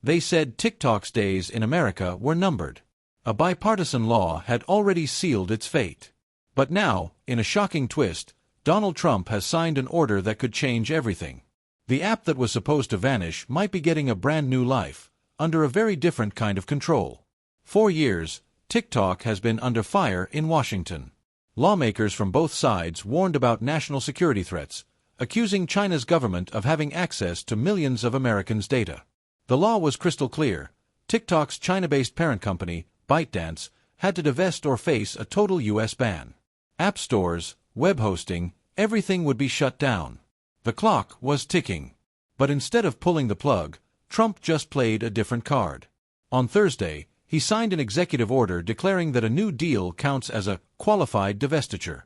They said TikTok's days in America were numbered. A bipartisan law had already sealed its fate. But now, in a shocking twist, Donald Trump has signed an order that could change everything. The app that was supposed to vanish might be getting a brand new life, under a very different kind of control. For years, TikTok has been under fire in Washington. Lawmakers from both sides warned about national security threats, accusing China's government of having access to millions of Americans' data. The law was crystal clear. TikTok's China-based parent company, ByteDance, had to divest or face a total U.S. ban. App stores, web hosting, everything would be shut down. The clock was ticking. But instead of pulling the plug, Trump just played a different card. On Thursday, he signed an executive order declaring that a new deal counts as a qualified divestiture.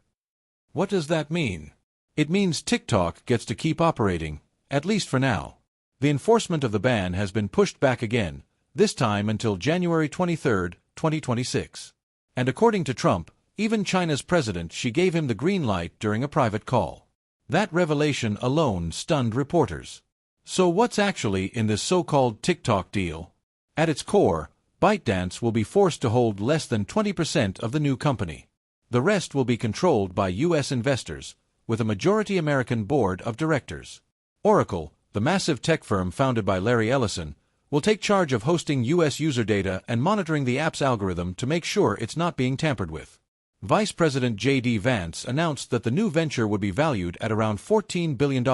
What does that mean? It means TikTok gets to keep operating, at least for now. The enforcement of the ban has been pushed back again, this time until January 23, 2026. And according to Trump, even China's president Xi gave him the green light during a private call. That revelation alone stunned reporters. So what's actually in this so-called TikTok deal? At its core, ByteDance will be forced to hold less than 20% of the new company. The rest will be controlled by U.S. investors, with a majority American board of directors. Oracle, the massive tech firm founded by Larry Ellison, will take charge of hosting U.S. user data and monitoring the app's algorithm to make sure it's not being tampered with. Vice President J.D. Vance announced that the new venture would be valued at around $14 billion,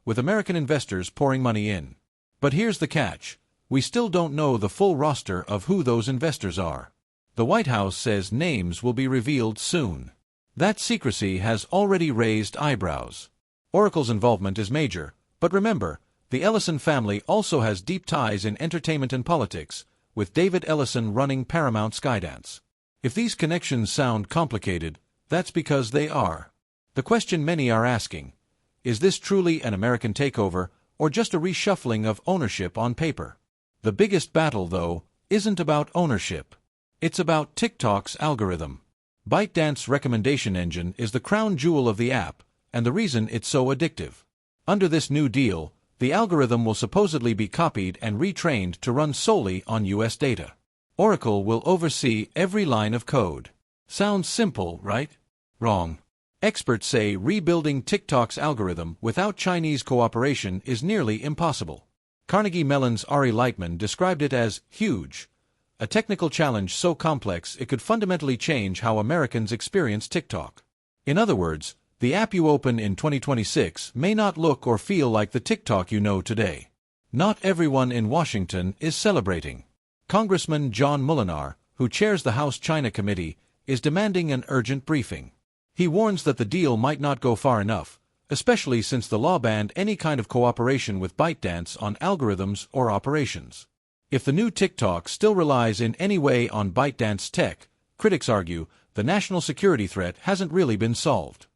with American investors pouring money in. But here's the catch. We still don't know the full roster of who those investors are. The White House says names will be revealed soon. That secrecy has already raised eyebrows. Oracle's involvement is major, but remember, the Ellison family also has deep ties in entertainment and politics, with David Ellison running Paramount Skydance. If these connections sound complicated, that's because they are. The question many are asking, is this truly an American takeover, or just a reshuffling of ownership on paper? The biggest battle, though, isn't about ownership. It's about TikTok's algorithm. ByteDance's recommendation engine is the crown jewel of the app, and the reason it's so addictive. Under this new deal, the algorithm will supposedly be copied and retrained to run solely on U.S. data. Oracle will oversee every line of code. Sounds simple, right? Wrong. Experts say rebuilding TikTok's algorithm without Chinese cooperation is nearly impossible. Carnegie Mellon's Ari Lightman described it as huge, a technical challenge so complex it could fundamentally change how Americans experience TikTok. In other words, the app you open in 2026 may not look or feel like the TikTok you know today. Not everyone in Washington is celebrating. Congressman John Moolenaar, who chairs the House China Committee, is demanding an urgent briefing. He warns that the deal might not go far enough, especially since the law banned any kind of cooperation with ByteDance on algorithms or operations. If the new TikTok still relies in any way on ByteDance tech, critics argue, the national security threat hasn't really been solved.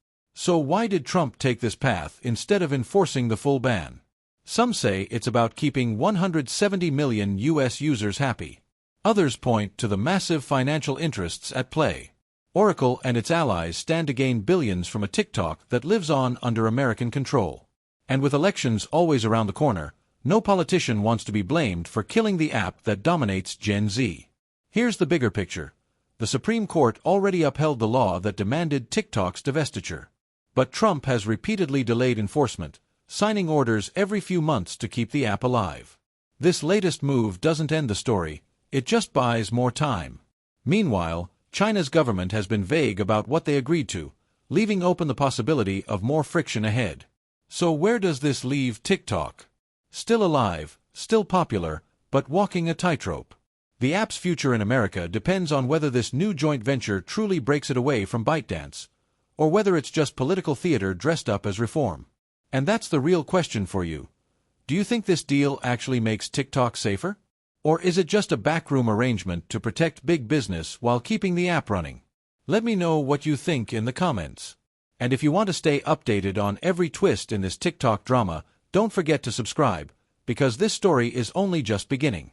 So why did Trump take this path instead of enforcing the full ban? Some say it's about keeping 170 million U.S. users happy. Others point to the massive financial interests at play. Oracle and its allies stand to gain billions from a TikTok that lives on under American control. And with elections always around the corner, no politician wants to be blamed for killing the app that dominates Gen Z. Here's the bigger picture. The Supreme Court already upheld the law that demanded TikTok's divestiture. But Trump has repeatedly delayed enforcement, signing orders every few months to keep the app alive. This latest move doesn't end the story, it just buys more time. Meanwhile, China's government has been vague about what they agreed to, leaving open the possibility of more friction ahead. So where does this leave TikTok? Still alive, still popular, but walking a tightrope. The app's future in America depends on whether this new joint venture truly breaks it away from ByteDance, or whether it's just political theater dressed up as reform. And that's the real question for you. Do you think this deal actually makes TikTok safer? Or is it just a backroom arrangement to protect big business while keeping the app running? Let me know what you think in the comments. And if you want to stay updated on every twist in this TikTok drama, don't forget to subscribe, because this story is only just beginning.